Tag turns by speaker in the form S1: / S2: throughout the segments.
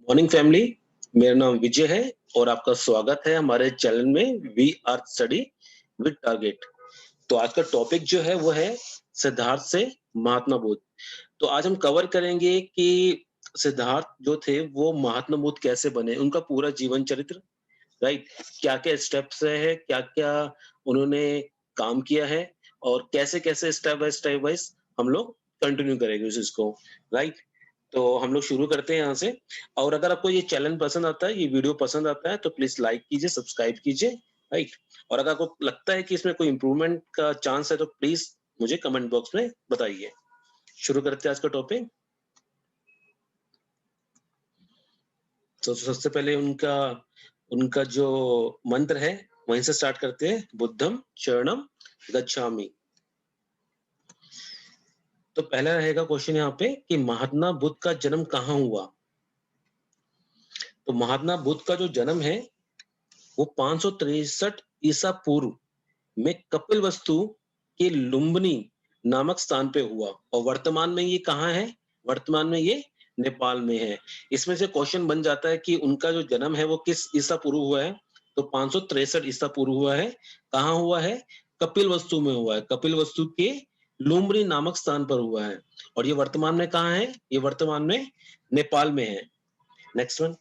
S1: Morning family. मेरा नाम विजय है और आपका स्वागत है हमारे चैनल में we are study with target. तो आज का टॉपिक जो है वो है सिद्धार्थ से महात्मा बुद्ध। तो आज हम कवर करेंगे कि सिद्धार्थ जो थे वो महात्मा बुद्ध कैसे बने, उनका पूरा जीवन चरित्र, राइट? क्या-क्या स्टेप्स है, क्या-क्या उन्होंने काम किया है और कैसे-कैसे स्टेप बाय हम लोग कंटिन्यू करेंगे उस चीज़ को, राइट? तो हम लोग शुरू करते हैं यहाँ से। और अगर आपको ये चैनल पसंद आता है, ये वीडियो पसंद आता है तो प्लीज़ लाइक कीजिए, सब्सक्राइब कीजिए, राइट? और अगर आपको लगता है कि इसमें कोई इम्प्रूवमेंट का चांस है तो प्लीज़ मुझे कमेंट बॉक्स में बताइए। शुरू करते हैं आज का टॉपिक। तो सबसे पहले उनका उनका जो मंत्र है वहीं से स्टार्ट करते हैं, बुद्धं शरणं गच्छामि। तो पहला रहेगा क्वेश्चन यहाँ पे कि महात्मा बुद्ध का जन्म कहाँ हुआ? तो महात्मा बुद्ध का जो जन्म है वो 563 ईसा पूर्व में कपिलवस्तु के लुम्बिनी नामक स्थान पे हुआ और वर्तमान में ये कहाँ है? वर्तमान में ये नेपाल में है। इसमें से क्वेश्चन बन जाता है कि उनका जो जन्म है वो किस ईसा पूर्व हुआ है? तो 563 ईसा पूर्व हुआ है। कहाँ हुआ है? कपिलवस्तु में हुआ है। कपिलवस्तु के लुम्बिनी नामक स्थान पर हुआ है और ये वर्तमान में कहाँ है? ये वर्तमान में नेपाल में है। नेक्स्ट वन,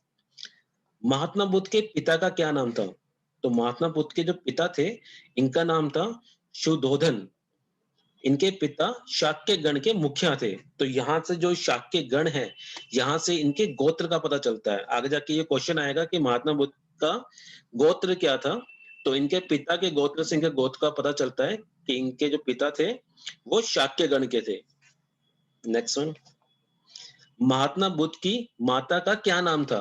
S1: महात्मा बुद्ध के पिता का क्या नाम था? तो महात्मा बुद्ध के जो पिता थे, इनका नाम था शुद्धोधन। इनके पिता शाक्य गण के मुखिया थे। तो यहाँ से जो शाक्य गण है, यहाँ से इनके गोत्र का पता चलता है। आगे जाके ये क्वेश्चन आएगा कि महात्मा बुद्ध का गोत्र क्या था? तो इनके पिता के गोत्र से इनके गोत्र का पता चलता है कि इनके जो पिता थे, वो शाक्य गण के थे। नेक्स्ट वन, महात्मा बुद्ध की माता का क्या नाम था?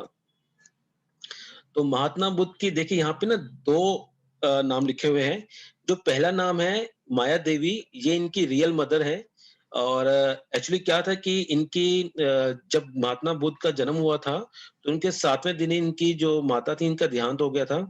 S1: तो महात्मा बुद्ध की देखिए यहाँ पे ना दो नाम लिखे हुए हैं। जो पहला नाम है माया देवी, ये इनकी रियल मदर है और एक्चुअली क्या था कि इनकी जब महात्मा बुद्ध का जन्म हुआ था तो उनके 7वें दिन ही इनकी जो माता थी इनका देहांत हो गया था।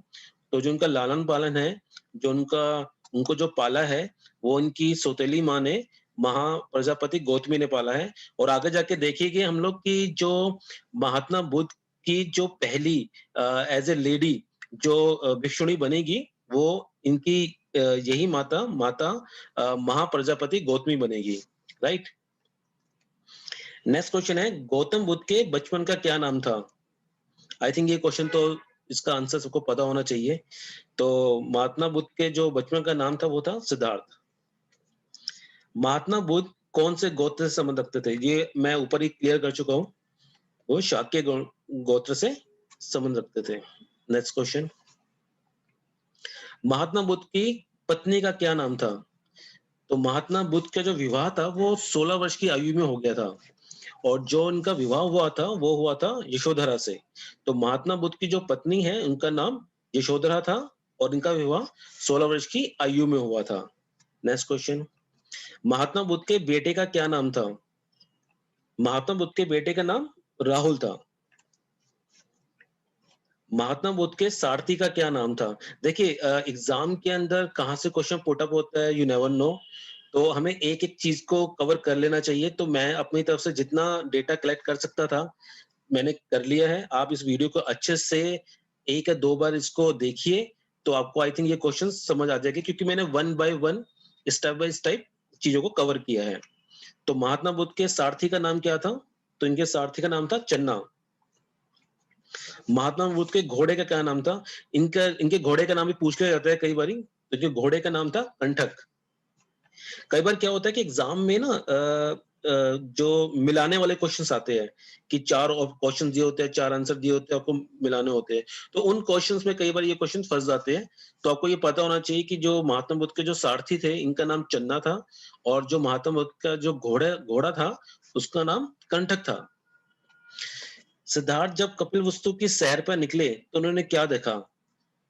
S1: तो जो उनका लालन पालन है, जो उनका उनको जो पाला है वो इनकी सौतेली माँ ने महाप्रजापति गौतमी ने पाला है। और आगे जाके देखिए हम लोग की जो महात्मा बुद्ध की जो पहली एज ए लेडी जो भिक्षुणी बनेगी वो इनकी यही माता माता महाप्रजापति गौतमी बनेगी, राइट? नेक्स्ट क्वेश्चन है गौतम बुद्ध के बचपन का क्या नाम था? आई थिंक ये क्वेश्चन तो इसका आंसर सबको पता होना चाहिए। तो महात्मा बुद्ध के जो बचपन का नाम था वो था सिद्धार्थ। महात्मा बुद्ध कौन से गोत्र से संबंध रखते थे? ये मैं ऊपर ही क्लियर कर चुका हूँ। वो शाक्य गोत्र से संबंध रखते थे। नेक्स्ट क्वेश्चन, महात्मा बुद्ध की पत्नी का क्या नाम था? तो महात्मा बुद्ध का जो विवाह था वो 16 वर्ष की आयु में हो गया था और जो उनका विवाह हुआ था वो हुआ था यशोधरा से। तो महात्मा बुद्ध की जो पत्नी है उनका नाम यशोधरा था और इनका विवाह 16 वर्ष की आयु में हुआ था। नेक्स्ट क्वेश्चन, महात्मा बुद्ध के बेटे का क्या नाम था? महात्मा बुद्ध के बेटे का नाम राहुल था। महात्मा बुद्ध के सारथी का क्या नाम था? देखिए एग्जाम के अंदर कहाँ से क्वेश्चन पुट अप होता है, यू नेवर नो। तो हमें एक-एक चीज को कवर कर लेना चाहिए। तो मैं अपनी तरफ से जितना डेटा कलेक्ट कर सकता था, मैंने कर लिया है। आप इस वीडियो को अच्छे से 1 या 2 बार इसको देखिए, तो आपको आई थिंक ये क्वेश्चन समझ आ जाएगा क्योंकि मैंने one by one, step by step चीजों को कवर किया है। तो महात्मा बुद्ध के सारथी का नाम क्या था? तो इनके सारथी का नाम था चन्ना। महात्मा बुद्ध के घोड़े का क्या नाम था? इनके घोड़े का नाम भी पूछ लिया जाता है कई बारी। तो इनके घोड़े का नाम था कंठक। कई बार क्या होता है कि एग्जाम में ना जो मिलाने वाले क्वेश्चंस आते हैं कि 4 क्वेश्चन दिए होते हैं, 4 आंसर दिए होते हैं, आपको मिलाने होते हैं। तो उन क्वेश्चंस में कई बार ये क्वेश्चन फंस जाते हैं। तो आपको ये पता होना चाहिए कि जो महात्मा बुद्ध के जो सारथी थे इनका नाम चन्ना था और जो महात्मा बुद्ध का जो घोड़ा था उसका नाम कंठक था। सिद्धार्थ जब कपिलवस्तु की सैर पर निकले तो उन्होंने क्या देखा?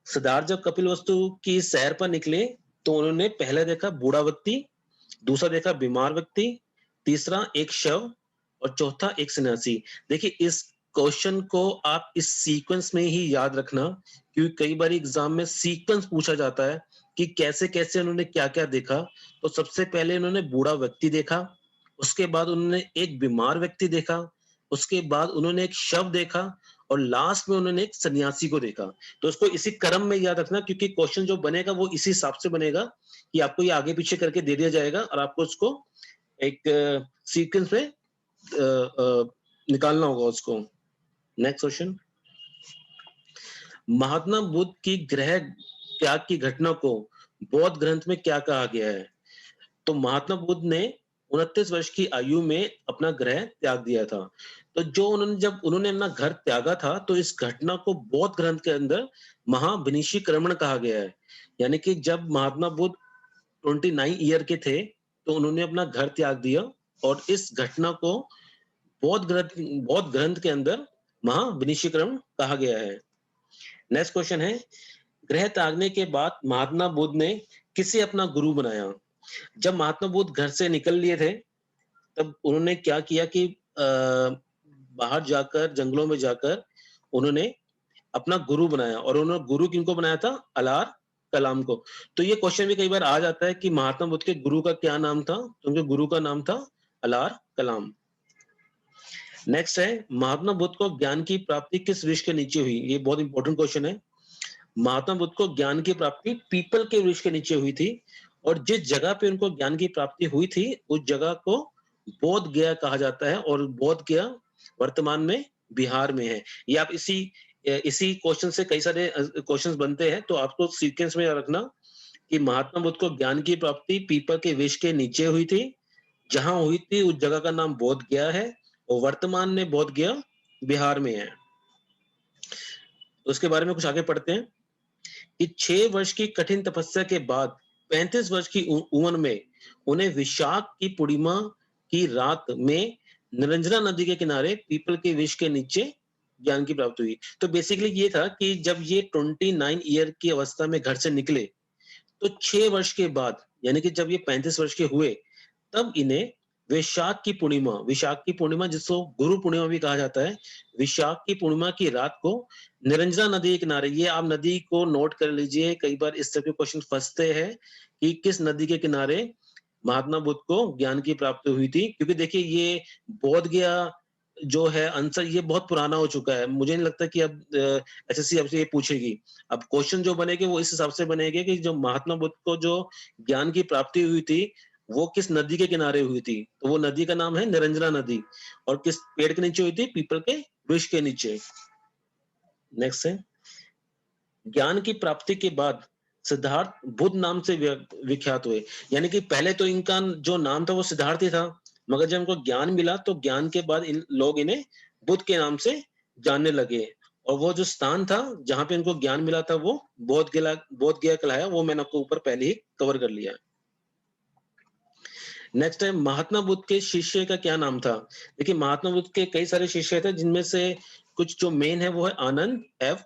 S1: सिद्धार्थ जब कपिलवस्तु की सैर पर निकले तो उन्होंने पहले देखा बूढ़ा व्यक्ति, दूसरा देखा बीमार व्यक्ति, तीसरा एक शव और चौथा एक सन्यासी। देखिए इस क्वेश्चन को आप इस सीक्वेंस में ही याद रखना क्योंकि कई बार एग्जाम में सीक्वेंस पूछा जाता है कि कैसे कैसे उन्होंने क्या क्या देखा। तो सबसे पहले उन्होंने बूढ़ा व्यक्ति देखा, उसके बाद उन्होंने एक बीमार व्यक्ति देखा, उसके बाद उन्होंने एक शव देखा और लास्ट में उन्होंने एक सन्यासी को देखा। तो उसको इसी क्रम में याद रखना, क्योंकि क्वेश्चन जो बनेगा वो इसी हिसाब से बनेगा कि आपको ये आगे पीछे करके दे दिया जाएगा और आपको उसको एक सीक्वेंस में निकालना होगा उसको। नेक्स्ट क्वेश्चन, महात्मा बुद्ध की गृह त्याग की घटना को बौद्ध ग्रंथ में क्या कहा गया है? तो महात्मा बुद्ध ने 29 वर्ष की आयु में अपना गृह त्याग दिया था। तो जब उन्होंने अपना घर त्यागा था, तो इस घटना को बौद्ध ग्रंथ के अंदर महाविनिशीक्रमण कहा गया है। यानी कि जब महात्मा बुद्ध 29 ईयर के थे, तो उन्होंने अपना घर त्याग दिया और इस घटना को बौद्ध ग्रंथ के अंदर महाविनिशीक्रमण कहा गया है। नेक्स्ट क्वेश्चन है, गृह त्यागने के बाद महात्मा बुद्ध ने किसे अपना गुरु बनाया? जब महात्मा बुद्ध घर से निकल लिए थे, तब उन्होंने क्या किया कि बाहर जाकर, जंगलों में जाकर उन्होंने अपना गुरु बनाया। और उन्होंने गुरु किनको बनाया था? अलार कलाम को। तो ये क्वेश्चन भी कई बार आ जाता है कि महात्मा बुद्ध के गुरु का क्या नाम था? तो उनके गुरु का नाम था अलार कलाम। नेक्स्ट है, महात्मा बुद्ध को ज्ञान की प्राप्ति किस वृक्ष के नीचे हुई? ये बहुत इंपॉर्टेंट क्वेश्चन है। महात्मा बुद्ध को ज्ञान की प्राप्ति पीपल के वृक्ष के नीचे हुई थी, और जिस जगह पे उनको ज्ञान की प्राप्ति हुई थी, उस जगह को बोध गया कहा जाता है, और बोध गया वर्तमान में बिहार में है। ये आप इसी क्वेश्चन से कई सारे क्वेश्चंस बनते हैं, तो आपको सीक्वेंस में याद रखना कि महात्मा बुद्ध को ज्ञान की प्राप्ति पीपल के वृक्ष के नीचे हुई थी, जहां हुई थी उस जगह का नाम बोध गया है, और वर्तमान में बोध गया बिहार में है। उसके बारे में कुछ आगे पढ़ते हैं कि 6 वर्ष की कठिन तपस्या के बाद 35 वर्ष की उम्र में उन्हें विशाख की पूर्णिमा की रात में निरंजना नदी के किनारे पीपल के वृक्ष के नीचे ज्ञान की प्राप्ति हुई। तो बेसिकली ये था कि जब ये 29 ईयर की अवस्था में घर से निकले, तो 6 वर्ष के बाद, यानी कि जब ये 35 वर्ष के हुए, तब इन्हें विशाख की पूर्णिमा जिसको गुरु पूर्णिमा भी कहा जाता है, विशाख की पूर्णिमा की रात को निरंजना नदी के किनारे, ये आप नदी को नोट कर लीजिए, कई बार इस तरह के क्वेश्चन फंसते हैं कि किस नदी के किनारे महात्मा बुद्ध को ज्ञान की प्राप्ति हुई थी। क्योंकि देखिए, ये बोध गया जो है आंसर, ये बहुत पुराना हो चुका है। मुझे नहीं लगता कि अब एसएससी आपसे ये पूछेगी। अब क्वेश्चन जो बनेंगे वो इस हिसाब से बनेंगे कि जो महात्मा बुद्ध को जो ज्ञान की प्राप्ति हुई थी, वो किस नदी के किनारे हुई थी। तो वो नदी का नाम है निरंजना नदी, और किस पेड़ के नीचे हुई थी? पीपल के वृक्ष के नीचे। नेक्स्ट है, ज्ञान की प्राप्ति के बाद सिद्धार्थ बुद्ध नाम से विख्यात हुए। यानी कि पहले तो इनका जो नाम था वो सिद्धार्थ ही था, मगर जब इनको ज्ञान मिला तो ज्ञान के बाद इन लोग इन्हें बुद्ध के नाम से जानने लगे। और वो जो स्थान था जहां पे इनको ज्ञान मिला था वो बोध गया कहलाया। वो मैंने आपको ऊपर पहले ही कवर कर लिया। नेक्स्ट है, महात्मा बुद्ध के शिष्य का क्या नाम था? देखिए, महात्मा बुद्ध के कई सारे शिष्य थे, जिनमें से कुछ जो मेन है वो है आनंद एवं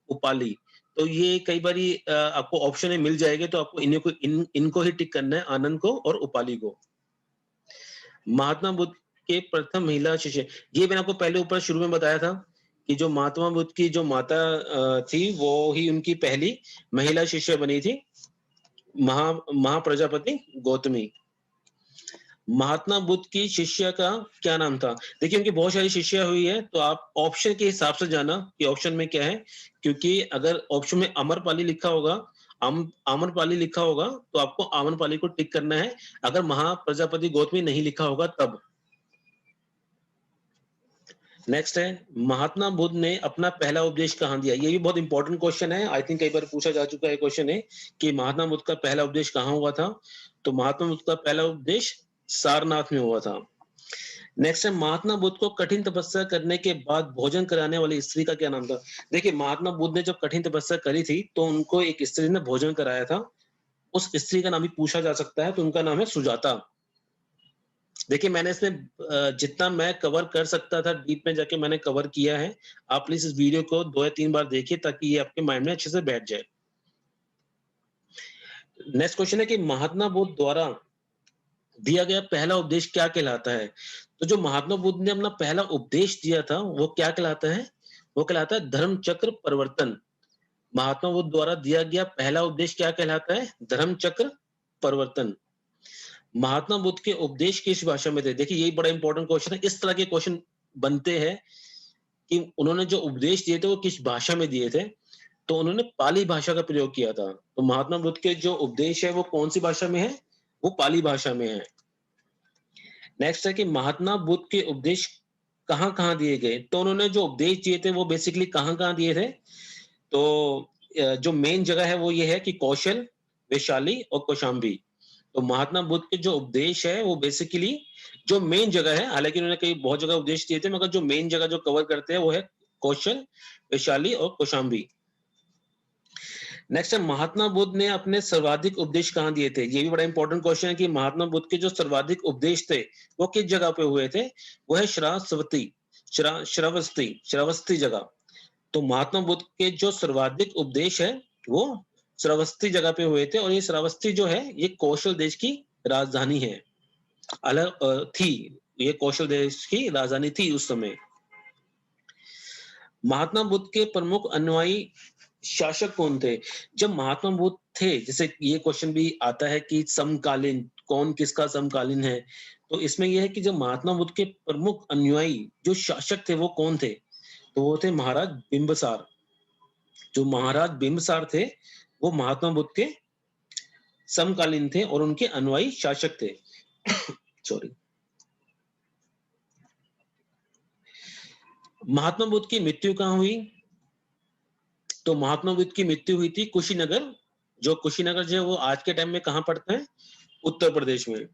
S1: उपाली। तो ये कई बार आपको ऑप्शन में मिल जाएंगे, तो आपको इनको ही टिक करना है, आनंद को और उपाली को। महात्मा बुद्ध के प्रथम महिला शिष्य, ये मैंने आपको पहले ऊपर शुरू में बताया था कि जो महात्मा बुद्ध की जो माता थी, वो ही उनकी पहली महिला शिष्य बनी थी, महाप्रजापति गौतमी। महात्मा बुद्ध की शिष्य का क्या नाम था? देखिए, उनकी बहुत सारी शिष्या हुई है, तो आप ऑप्शन के हिसाब से जाना कि ऑप्शन में क्या है। क्योंकि अगर ऑप्शन में अमरपाली लिखा होगा, आम्रपाली लिखा होगा, तो आपको आम्रपाली को टिक करना है। अगर महाप्रजापति गौतमी नहीं लिखा होगा तब। नेक्स्ट है, महात्मा बुद्ध ने अपना पहला उपदेश कहाँ दिया? ये भी बहुत इंपॉर्टेंट क्वेश्चन है। आई थिंक कई बार पूछा जा चुका है क्वेश्चन है कि महात्मा बुद्ध का पहला उपदेश कहाँ हुआ था? तो महात्मा बुद्ध का पहला उपदेश सारनाथ में हुआ था। नेक्स्ट है, महात्मा बुद्ध को कठिन तपस्या करने के बाद भोजन कराने वाली स्त्री का क्या नाम था? देखिए, महात्मा बुद्ध ने जब कठिन तपस्या करी थी, तो उनको एक स्त्री ने भोजन कराया था। उस स्त्री का नाम भी पूछा जा सकता है, तो उनका नाम है सुजाता। देखिए, मैंने इसमें जितना मैं कवर कर सकता था डीप में जाके मैंने कवर किया है। आप प्लीज इस वीडियो को 2 या 3 बार देखिए, ताकि ये आपके माइंड में अच्छे से बैठ जाए। नेक्स्ट क्वेश्चन है कि महात्मा बुद्ध द्वारा दिया गया पहला उपदेश क्या कहलाता है? तो जो महात्मा बुद्ध ने अपना पहला उपदेश दिया था, वो क्या कहलाता है? वो कहलाता है धर्म चक्र परिवर्तन। महात्मा बुद्ध द्वारा दिया गया पहला उपदेश क्या कहलाता है? धर्म चक्र परिवर्तन। महात्मा बुद्ध के उपदेश किस भाषा में थे? देखिए, यही बड़ा इंपॉर्टेंट क्वेश्चन है। इस तरह के क्वेश्चन बनते हैं कि उन्होंने जो उपदेश दिए थे वो किस भाषा में दिए थे, तो उन्होंने पाली भाषा का प्रयोग किया था। तो महात्मा बुद्ध के जो उपदेश है वो कौन-सी भाषा में है? वो पाली भाषा में है। नेक्स्ट है कि महात्मा बुद्ध के उपदेश कहाँ-कहाँ दिए गए? तो उन्होंने जो उपदेश दिए थे वो बेसिकली कहाँ-कहाँ दिए थे? तो जो मेन जगह है वो ये है कि कौशल, वैशाली और कौशाम्बी। तो महात्मा बुद्ध के जो उपदेश है वो बेसिकली जो मेन जगह है, हालाँकि उन्होंने कई बहुत जगह उपदेश दिए थे, मगर जो मेन जगह जो कवर करते हैं वो है कौशल, वैशाली और कौशाम्बी। नेक्स्ट है महात्मा बुद्ध ने अपने सर्वाधिक उपदेश कहाँ दिए थे? ये भी बड़ा इंपॉर्टेंट क्वेश्चन है कि महात्मा बुद्ध के जो सर्वाधिक उपदेश थे, वो किस जगह पे हुए थे? वो है श्रावस्ती जगह। तो महात्मा बुद्ध के जो सर्वाधिक उपदेश है, वो श्रावस्ती जगह पे हुए थे और ये श्रावस्ती जो है, ये कौशल देश की राजधानी है। थी, ये कौशल देश की राजधानी थी उस समय। महात्मा बुद्ध के प्रमुख अनुयायी शासक कौन थे? जब महात्मा बुद्ध थे, जैसे ये क्वेश्चन भी आता है कि समकालीन, कौन किसका समकालीन है? तो इसमें ये है कि जब महात्मा बुद्ध के प्रमुख अनुयायी जो शासक थे, वो कौन थे? तो वो थे महाराज बिंबिसार। जो महाराज बिंबिसार थे, वो महात्मा बुद्ध के समकालीन थे और उनके अनुयायी शासक थे। सॉरी। महात्मा बुद्ध की मृत्यु कहाँ हुई? तो महात्मा बुद्ध की मृत्यु हुई थी कुशीनगर। जो कुशीनगर जो है वो आज के टाइम में कहाँ पड़ता है? उत्तर प्रदेश में।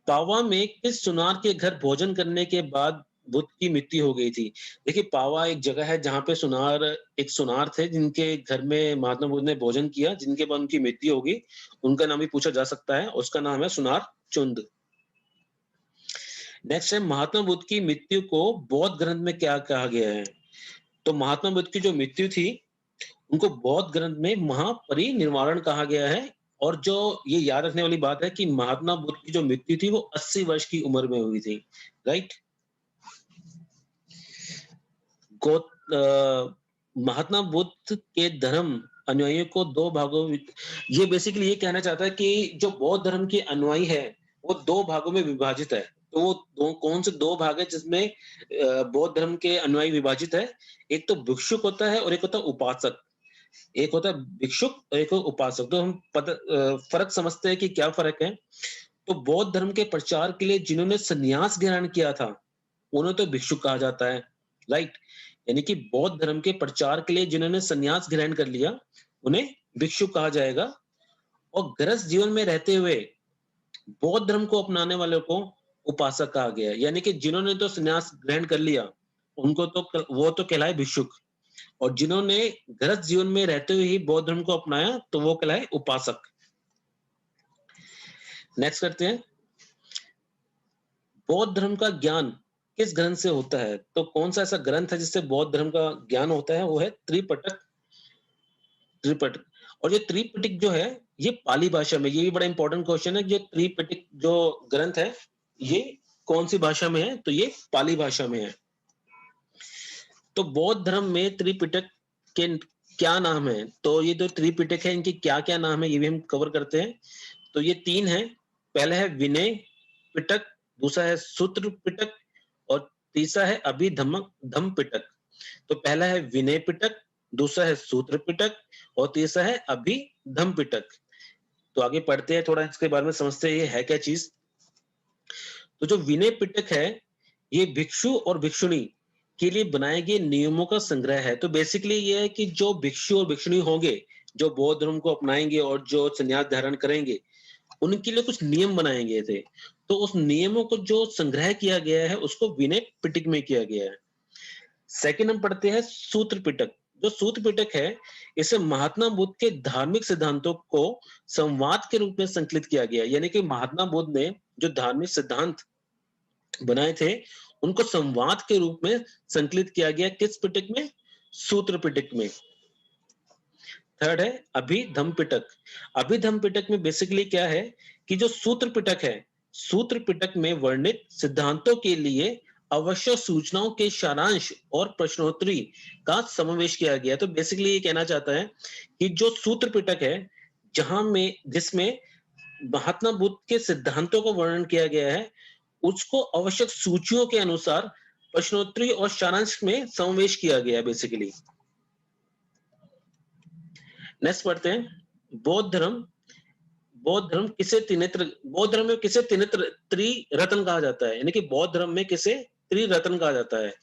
S1: पावा में किस सुनार के घर भोजन करने के बाद बुद्ध की मृत्यु हो गई थी? देखिए, पावा एक जगह है जहाँ पे एक सुनार थे जिनके घर में महात्मा बुद्ध ने भोजन किया, जिनके बाद उनकी मृत्यु हो गई। उनका नाम भी पूछा जा सकता है, उसका नाम है सुनार चुंद। नेक्स्ट है महात्मा बुद्ध की मृत्यु को बौद्ध ग्रंथ में क्या कहा गया है? तो महात्मा बुद्ध की जो मृत्यु थी, उनको बौद्ध ग्रंथ में महापरिनिर्वाण कहा गया है। और जो ये याद रखने वाली बात है कि महात्मा बुद्ध की जो मृत्यु थी वो 80 वर्ष की उम्र में हुई थी। राइट। महात्मा बुद्ध के धर्म अनुयायियों को दो भागों में, ये बेसिकली ये कहना चाहता है कि जो बौद्ध धर्म के अनुयायी है वो दो भागों में विभाजित है। तो वो कौन से दो भाग है जिसमें बौद्ध धर्म के अनुयायी विभाजित है? एक तो भिक्षुक होता है और एक होता है उपासक। एक होता है भिक्षुक और एक होता है उपासक। तो हम फर्क समझते हैं कि क्या फर्क है। तो बौद्ध धर्म के प्रचार के लिए जिन्होंने संन्यास ग्रहण किया था, उन्हें तो भिक्षुक कहा जाता है। राइट। यानी कि बौद्ध धर्म के प्रचार के लिए जिन्होंने संन्यास ग्रहण कर लिया, उन्हें भिक्षुक कहा जाएगा। और गृहस्थ जीवन में रहते हुए बौद्ध धर्म को अपनाने वालों को उपासक कहा गया। यानी कि जिन्होंने तो संन्यास ग्रहण कर लिया, उनको तो वो तो कहलाए भिक्षुक, और जिन्होंने गृहस्थ जीवन में रहते हुए ही बौद्ध धर्म को अपनाया तो वो कहलाए उपासक। नेक्स्ट करते हैं, बौद्ध धर्म का ज्ञान किस ग्रंथ से होता है? तो कौन सा ऐसा ग्रंथ है जिससे बौद्ध धर्म का ज्ञान होता है? वो है त्रिपिटक। त्रिपिटक। और ये त्रिपिटक जो है ये पाली भाषा में, ये भी बड़ा इंपॉर्टेंट क्वेश्चन है, ये त्रिपिटक जो ग्रंथ है ये कौन सी भाषा में है? तो ये पाली भाषा में है। तो बौद्ध धर्म में त्रिपिटक के क्या नाम है? तो ये जो त्रिपिटक है इनके क्या क्या नाम है ये भी हम कवर करते हैं। तो ये तीन है। पहला है विनय पिटक, दूसरा है सूत्र पिटक और तीसरा है धम्म पिटक। तो पहला है विनय पिटक, दूसरा है सूत्र पिटक और तीसरा है अभिधम्म पिटक। तो आगे पढ़ते हैं, थोड़ा इसके बारे में समझते हैं ये है क्या चीज। तो जो विनय पिटक है ये भिक्षु और भिक्षुणी के लिए बनाए गए नियमों का संग्रह है। तो बेसिकली ये है कि जो भिक्षु और भिक्षुणी होंगे, जो बौद्ध धर्म को अपनाएंगे और जो संन्यास धारण करेंगे, उनके लिए कुछ नियम बनाए गए थे। तो उस नियमों को जो संग्रह किया गया है उसको विनय पिटक में किया गया है। सेकंड हम पढ़ते हैं सूत्र पिटक। जो सूत्र पिटक है इसे महात्मा बुद्ध के धार्मिक सिद्धांतों को संवाद के रूप में संकलित किया गया। यानी कि महात्मा बुद्ध ने जो धार्मिक सिद्धांत बनाए थे उनको संवाद के रूप में संकलित किया गया। किस पिटक में? सूत्र पिटक में। थर्ड है अभिधम्म पिटक। अभिधम्म पिटक में बेसिकली क्या है कि जो सूत्र पिटक है, सूत्र पिटक में वर्णित सिद्धांतों के लिए आवश्यक सूचनाओं के सारांश और प्रश्नोत्तरी का समावेश किया गया। तो बेसिकली ये कहना चाहता है कि जो सूत्र पिटक है जिसमें महात्मा बुद्ध के सिद्धांतों का वर्णन किया गया है, उसको आवश्यक सूचियों के अनुसार प्रश्नोत्तरी और सारांश में समावेश किया गया बेसिकली। नेक्स्ट पढ़ते हैं, बौद्ध धर्म में किसे त्रिरत्न कहा जाता है, यानी कि बौद्ध धर्म में किसे त्रिरत्न कहा जाता है।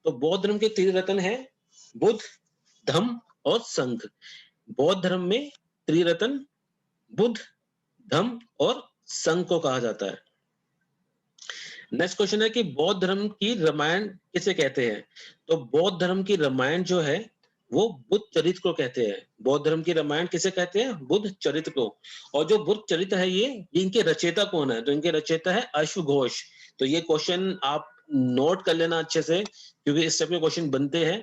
S1: तो बौद्ध धर्म के त्रिरत्न है बुद्ध, धम्म और संघ। बौद्ध धर्म में त्रिरत्न बुद्ध, धम्म और संघ को कहा जाता है। नेक्स्ट क्वेश्चन है कि बौद्ध धर्म की रामायण किसे कहते हैं। तो बौद्ध धर्म की रामायण जो है वो बुद्ध चरित्र को कहते हैं। बौद्ध धर्म की रामायण किसे कहते हैं, बुद्ध चरित्र को। और जो बुद्ध चरित्र है ये इनके रचयिता कौन है, तो इनके रचयिता है अश्वघोष। तो ये क्वेश्चन आप नोट कर लेना अच्छे से, क्योंकि इस टाइप के क्वेश्चन बनते हैं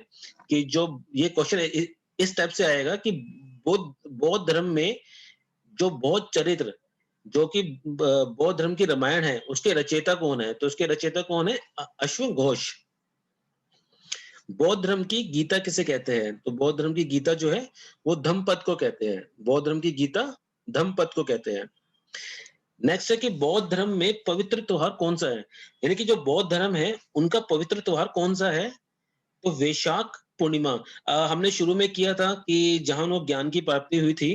S1: कि जो ये क्वेश्चन इस टाइप से आएगा कि बौद्ध धर्म में जो बौद्ध चरित्र जो कि बौद्ध धर्म की रामायण है उसके रचयिता कौन है, तो उसके रचयिता कौन है, अश्वघोष। बौद्ध धर्म की गीता किसे कहते हैं, तो बौद्ध धर्म की गीता जो है वो धम्मपद को कहते हैं। बौद्ध धर्म की गीता धम्मपद को कहते हैं। नेक्स्ट है कि बौद्ध धर्म में पवित्र त्योहार कौन सा है, यानी कि जो बौद्ध धर्म है उनका पवित्र त्योहार कौन सा है, तो वैशाख पूर्णिमा। हमने शुरू में किया था कि जहां उनको ज्ञान की प्राप्ति हुई थी,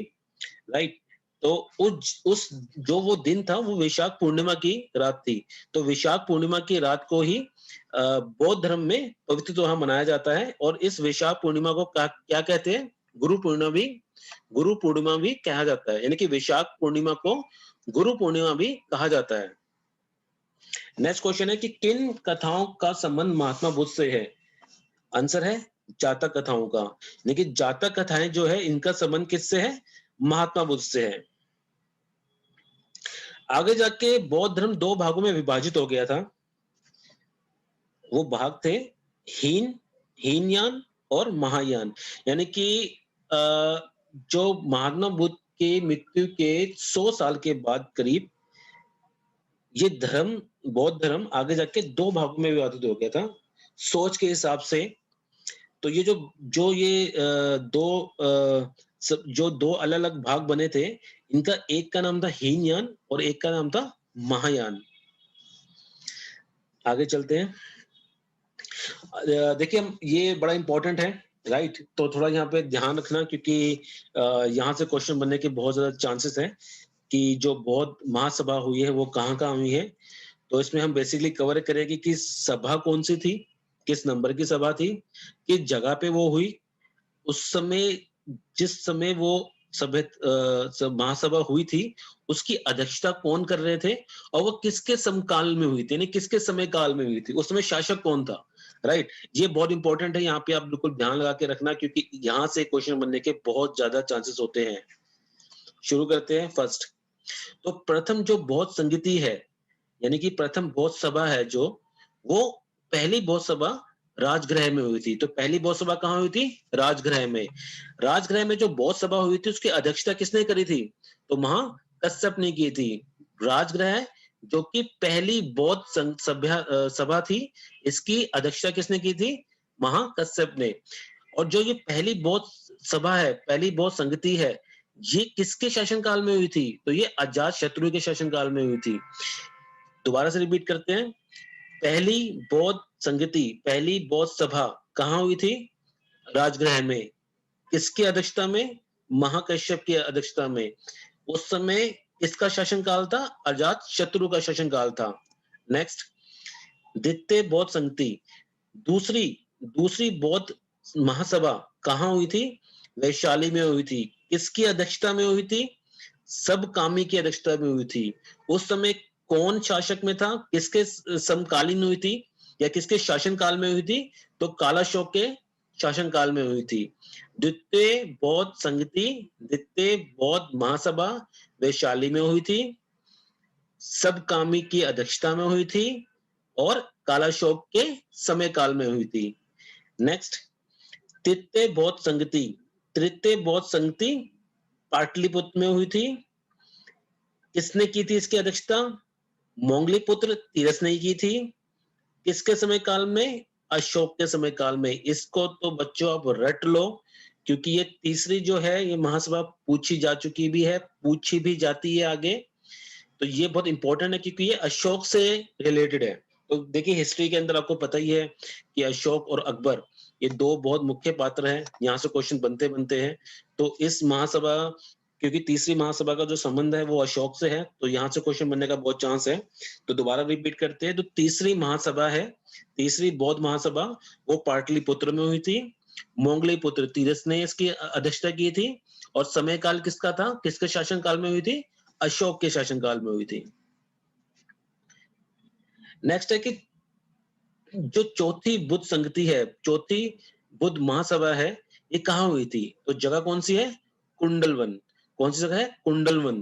S1: राइट, तो उस जो वो दिन था वो वैशाख पूर्णिमा की रात थी। तो वैशाख पूर्णिमा की रात को ही बौद्ध धर्म में पवित्र त्योहार मनाया जाता है। और इस वैशाख पूर्णिमा को क्या कहते हैं, गुरु पूर्णिमा भी कहा जाता है, यानी कि वैशाख पूर्णिमा को गुरु पूर्णिमा भी कहा जाता है। नेक्स्ट क्वेश्चन है कि किन कथाओं का संबंध महात्मा बुद्ध से है। आंसर है जातक कथाओं का, लेकिन जातक कथाएं जो है इनका संबंध किससे है, महात्मा बुद्ध से है। आगे जाके बौद्ध धर्म दो भागों में विभाजित हो गया था। वो भाग थे हीनयान और महायान, यानी कि जो महात्मा बुद्ध के मृत्यु के 100 साल के बाद करीब ये बौद्ध धर्म आगे जाके दो भागों में विभाजित हो गया था सोच के हिसाब से। तो ये जो दो अलग अलग भाग बने थे, इनका एक का नाम था हीनयान और एक का नाम था महायान। आगे चलते हैं। देखिए हम ये बड़ा इंपॉर्टेंट है, राइट, तो थोड़ा यहाँ पे ध्यान रखना, क्योंकि यहाँ से क्वेश्चन बनने के बहुत ज्यादा चांसेस हैं कि जो बौद्ध महासभा हुई है वो कहाँ कहाँ हुई है। तो इसमें हम बेसिकली कवर करेंगे कि सभा कौन सी थी, किस नंबर की सभा थी, किस जगह पे वो हुई, उस समय जिस समय वो महासभा हुई थी उसकी अध्यक्षता कौन कर रहे थे, और वो किसके समकाल में हुई थी, यानी किसके समय काल में हुई थी, उस समय शासक कौन था, राइट। ये बहुत इंपॉर्टेंट है, यहाँ पे आप बिल्कुल ध्यान लगा के रखना, क्योंकि यहाँ से क्वेश्चन बनने के बहुत ज्यादा चांसेस होते हैं। शुरू करते हैं फर्स्ट। तो प्रथम जो बौद्ध संगीति है, यानी कि प्रथम बौद्ध सभा है जो, वो पहली बौद्ध सभा राजगृह में हुई थी। तो पहली बौद्ध सभा कहाँ हुई थी, राजगृह में। राजगृह में जो बौद्ध सभा हुई थी उसकी अध्यक्षता किसने करी थी, तो महाकश्यप ने की थी। राजगृह जो कि पहली बौद्ध सभा थी, इसकी अध्यक्षता किसने की थी, महाकश्यप ने। और जो ये पहली बौद्ध सभा है, पहली बौद्ध संगति है, ये किसके शासनकाल में हुई थी, तो ये अजात शत्रु के शासनकाल में हुई थी। दोबारा से रिपीट करते हैं, पहली बौद्ध संगति, पहली बौद्ध सभा कहाँ हुई थी, राजगृह में। किसकी अध्यक्षता में, महाकश्यप की अध्यक्षता में। उस समय किसका शासनकाल था, अजात शत्रु का शासनकाल था। नेक्स्ट, द्वितीय बौद्ध संगति, दूसरी बौद्ध महासभा कहाँ हुई थी, वैशाली में हुई थी। किसकी अध्यक्षता में हुई थी, सबकामी की अध्यक्षता में हुई थी। उस समय कौन शासक में था, किसके समकालीन हुई थी या किसके शासनकाल में हुई थी, तो कालाशोक के शासनकाल में हुई थी। द्वितीय बौद्ध संगति, द्वितीय बौद्ध महासभा वैशाली में हुई थी, सबकामी की अध्यक्षता में हुई थी और कालाशोक के समय काल में हुई थी। नेक्स्ट, तृतीय बौद्ध संगति पाटलिपुत्र में हुई थी। किसने की थी इसकी अध्यक्षता, मोंगलीपुत्र तीरथ ने की थी। किसके समय काल में, अशोक के समय काल में। इसको तो बच्चों आप रट लो, क्योंकि ये तीसरी जो है ये महासभा पूछी जा चुकी भी है, पूछी भी जाती है आगे। तो ये बहुत इंपॉर्टेंट है क्योंकि ये अशोक से रिलेटेड है, तो देखिए हिस्ट्री के अंदर आपको पता ही है कि अशोक और अकबर ये 2 बहुत मुख्य पात्र हैं, यहाँ से क्वेश्चन बनते हैं। तो इस महासभा क्योंकि तीसरी महासभा का जो संबंध है वो अशोक से है, तो यहाँ से क्वेश्चन बनने का बहुत चांस है। तो दोबारा रिपीट करते हैं, तो तीसरी महासभा है, तीसरी बौद्ध महासभा वो पाटलिपुत्र में हुई थी। मोंगलीपुत्र तीरथ ने इसकी अध्यक्षता की थी और समय काल किसका था? किसके शासन काल में हुई थी? अशोक के शासन काल में हुई थी। नेक्स्ट है कि जो चौथी बुद्ध संगति है, चौथी बुद्ध महासभा है, ये कहाँ हुई थी? तो जगह कौन सी है? कुंडलवन। कौन सी जगह है? कुंडलवन।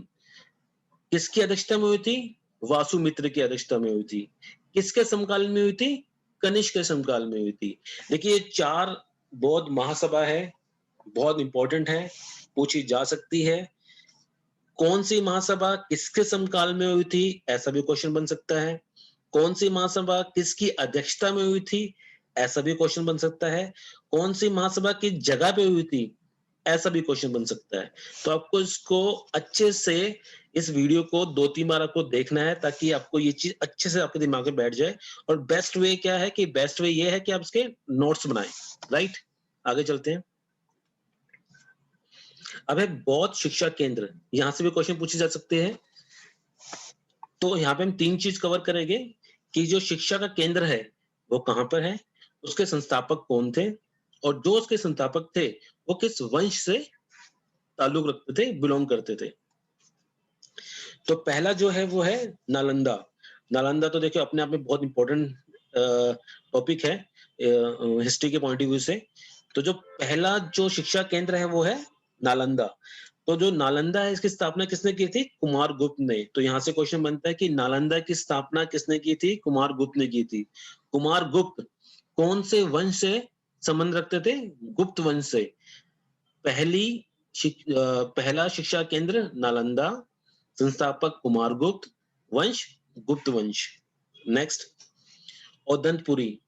S1: किसकी अध्यक्षता में हुई थी? वासुमित्र की अध्यक्षता में हुई थी। किसके समकाल में हुई थी? कनिष्क के समकाल में हुई थी। देखिए 4 बौद्ध महासभा है, बहुत इंपॉर्टेंट है, पूछी जा सकती है। कौन सी महासभा किसके समकाल में हुई थी? ऐसा भी क्वेश्चन बन सकता है। कौन सी महासभा किसकी अध्यक्षता में हुई थी? ऐसा भी क्वेश्चन बन सकता है। कौन सी महासभा किस जगह पे हुई थी? ऐसा भी क्वेश्चन बन सकता है। तो आपको इसको अच्छे से इस वीडियो को 2-3 बार आपको देखना है ताकि आपको ये चीज अच्छे से आपके दिमाग में बैठ जाए। और बेस्ट वे क्या है कि बेस्ट वे ये है कि आप इसके नोट्स बनाएं, राइट? आगे चलते हैं। अब है बौद्ध शिक्षा केंद्र, यहाँ से भी क्वेश्चन पूछे जा सकते हैं। तो यहाँ पे हम 3 चीज कवर करेंगे कि जो शिक्षा का केंद्र है वो कहाँ पर है, उसके संस्थापक कौन थे और जो उसके संस्थापक थे वो किस वंश से ताल्लुक रखते थे, बिलोंग करते थे। तो पहला जो है वो है नालंदा। नालंदा तो देखिए अपने आप में बहुत इंपॉर्टेंट टॉपिक है हिस्ट्री के पॉइंट ऑफ व्यू से। तो जो पहला जो शिक्षा केंद्र है वो है नालंदा। तो जो नालंदा है इसकी स्थापना किसने की थी? कुमार गुप्त ने। तो यहाँ से क्वेश्चन बनता है कि नालंदा की स्थापना किसने की थी? कुमार गुप्त ने की थी। कुमार गुप्त कौन से वंश से संबंध रखते थे? गुप्त वंश से। पहला शिक्षा केंद्र नालंदा, संस्थापक कुमार गुप्त, वंश गुप्त वंश। नेक्स्ट औदंतपुरी,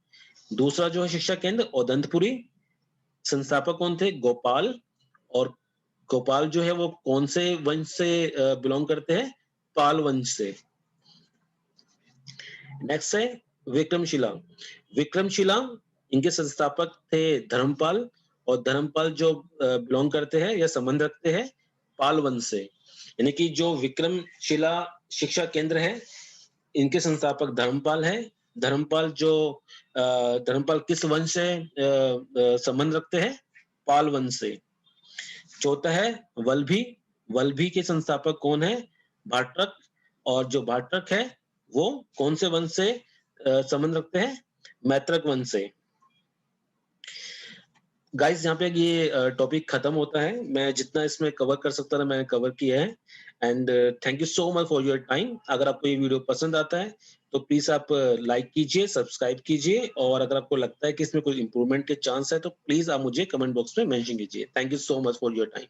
S1: दूसरा जो है शिक्षा केंद्र औदंतपुरी, संस्थापक कौन थे? गोपाल। और गोपाल जो है वो कौन से वंश से बिलोंग करते हैं? पाल वंश से। नेक्स्ट है विक्रमशिला। विक्रमशिला इनके संस्थापक थे धर्मपाल और धर्मपाल जो बिलोंग करते हैं या संबंध रखते हैं पाल वंश से। यानी कि जो विक्रमशिला शिक्षा केंद्र है इनके संस्थापक धर्मपाल है। धर्मपाल जो धर्मपाल किस वंश से संबंध रखते हैं? पाल वंश से। चौथा है वल्भी। वल्भी के संस्थापक कौन है? भाट्रक। और जो भाट्रक है वो कौन से वंश से संबंध रखते हैं? मैत्रक वंश से। गाइस यहाँ पे ये टॉपिक खत्म होता है। मैं जितना इसमें कवर कर सकता था मैंने कवर किया है। And thank you so much for your time. अगर आपको ये वीडियो पसंद आता है तो प्लीज आप लाइक कीजिए, सब्सक्राइब कीजिए और अगर आपको लगता है कि इसमें कोई इंप्रूवमेंट के चांस है तो प्लीज आप मुझे कमेंट बॉक्स में मेंशन कीजिए। Thank you so much for your time.